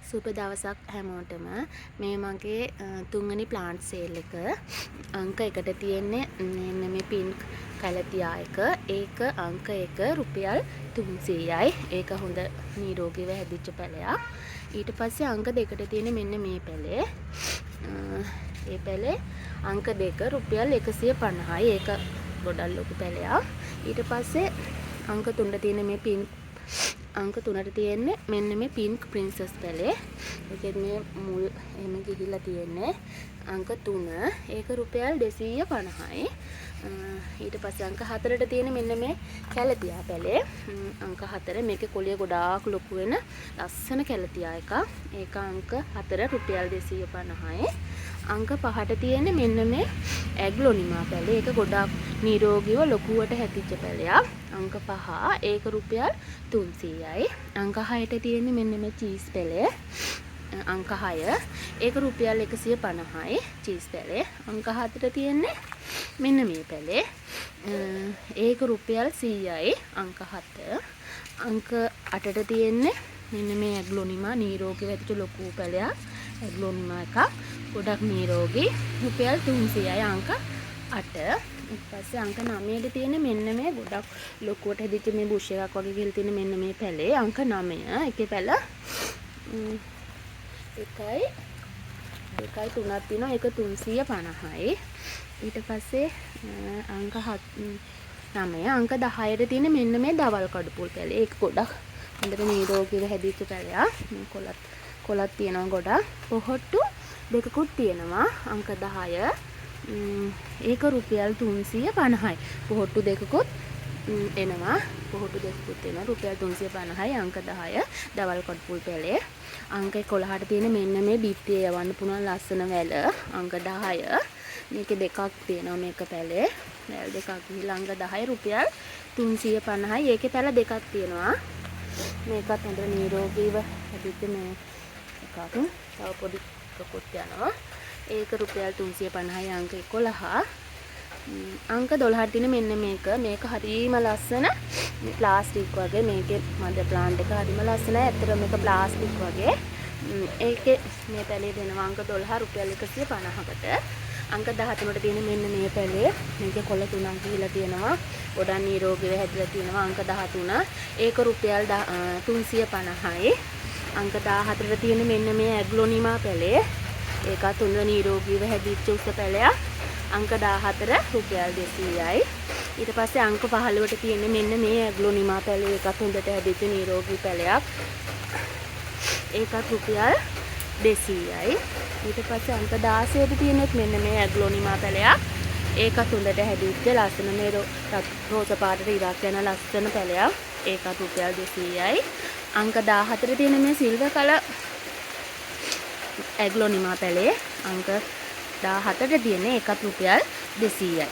සුබ දවසක් හැමෝටම. මේ මගේ තුන්වෙනි ප්ලාන්ට් සේල් එක. අංක 1ට තියෙන්නේ මෙන්න මේ පින්ක් කැලතියා එක. ඒක අංක 1 රුපියල් 300යි. ඒක හොඳ නිරෝගීව හැදිච්ච පැලයක්. ඊට පස්සේ අංක 2ට තියෙන්නේ මෙන්න මේ පැලේ. ඒ පැලේ අංක 2 රුපියල් 150යි. ඒක ගොඩක් ලොකු පැලයක්. ඊට පස්සේ අංක 3ට තියෙන මේ පින්ක් අංක 3ට තියෙන්නේ මෙන්න මේ පින්ක් ප්‍රින්සස් පැලේ. ඒකෙත් මේ මුල් එහෙම ගිහිල්ලා තියෙන්නේ. අංක 3 ඒක රුපියල් 250යි. ඊට පස්සේ අංක 4ට තියෙන්නේ මෙන්න මේ කැලතියා පැලේ. අංක 4 මේකේ කොළිය ගොඩාක් ලොකු වෙන ලස්සන කැලතියා එකක්. ඒක අංක 4 රුපියල් 250යි. අංක 5ට තියෙන්නේ මෙන්න මේ ඇග්ලොනිමා පැලේ. ඒක ගොඩාක් නිරෝගීව ලොකුවට හැදිච්ච පැලයක්. අංක 5 ඒක රුපියල් 300යි. අංක 6ට තියෙන්නේ මෙන්න මේ චීස් පැලේ. අංක 6 ඒක රුපියල් 150යි චීස් පැලේ. අංක 7ට තියෙන්නේ මෙන්න මේ පැලේ. ඒක රුපියල් 100යි අංක 7. අංක 8ට තියෙන්නේ මෙන්න මේ ඇග්ලොනිමා නිරෝගීව හැදිච්ච ලොකු පැලයක්. ඇග්ලොනිමා එකක් ගොඩක් නිරෝගී රුපියල් 300යි අංක 8. ඊට පස්සේ අංක 9ට තියෙන්නේ මෙන්න මේ ගොඩක් ලොකුවට හැදිච්ච මේ බුෂ් එකක් වගේ ගිහලා තියෙන මෙන්න මේ පැලේ අංක 9. ඒකේ පැල එකයි තුනක් තියෙනවා. ඒක 350යි. ඊට පස්සේ අංක 9 අංක 10ට තියෙන්නේ මෙන්න මේ දවල් කඩුපුල් පැලේ. ඒක ගොඩක් හොඳට නිරෝගීව හැදිච්ච පැලයක්. මේ කොළත් තියෙනවා ගොඩක්. පොහොට්ටු දෙකකුත් තියෙනවා අංක 10. ඒක රුපියල් 350යි. පොහොට්ටු දෙකකුත් එනවා. පොහොට්ටු දෙකකුත් එනවා රුපියල් 350යි අංක 10 දවල් කඩුපුල් පැලේ. අංක 11ට තියෙන මෙන්න මේ බිත්තියේ යවන්න පුළුවන් ලස්සන වැල අංක 10. මේකේ දෙකක් තියෙනවා මේක පැලේ. වැල් දෙකක් ගිහලා අංක 10 රුපියල් 350යි. ඒකේ පැල දෙකක් තියෙනවා. මේකත් හොඳට නිරෝගීව හැදිච්ච මේ එකක්. තව පොඩි එකකුත් යනවා. ඒක රුපියල් 350යි අංක 11. අංක 12ට තියෙන මෙන්න මේක හරිම ලස්සන ප්ලාස්ටික් වගේ. මේකේ මද ප්ලාන්ට් එක හරිම ලස්සනයි. ඇත්තටම මේක ප්ලාස්ටික් වගේ. ඒකේ මේ පැලේ දෙනවා අංක 12 රුපියල් 150කට. අංක 13ට තියෙන මෙන්න මේ පැලේ. මේකේ කොළ තුනක් ගිහිලා තියෙනවා. ගොඩක් නිරෝගීව හැදිලා තියෙනවා අංක 13. ඒක රුපියල් 350යි. අංක 14ට තියෙන මෙන්න මේ ඇග්ලොනිමා පැලේ. ඒකත් හොඳ නිරෝගීව හැදිච්ච උස පැලයක්. අංක 14 රුපියල් 200යි. ඊට පස්සේ අංක 15ට තියෙන්නේ මෙන්න මේ ඇග්ලොනිමා පැලේ. ඒකත් හොඳට හැදිච්ච නිරෝගී පැලයක්. ඒකත් රුපියල් 200යි. ඊට පස්සේ අංක 16ට තියෙන්නේ මෙන්න මේ ඇග්ලොනිමා පැලයක්. ඒකත් හොඳට හැදිච්ච ලස්සන මේ රෝස පාටට ඉරක් යන ලස්සන පැලයක්. ඒකත් රුපියල් 200යි. අංක 14 තියෙන මේ සිල්වර් කලර් ඇග්ලොනිමා පැලේ අංක 17ට තියෙන ඒකත් රුපියල් 200යි.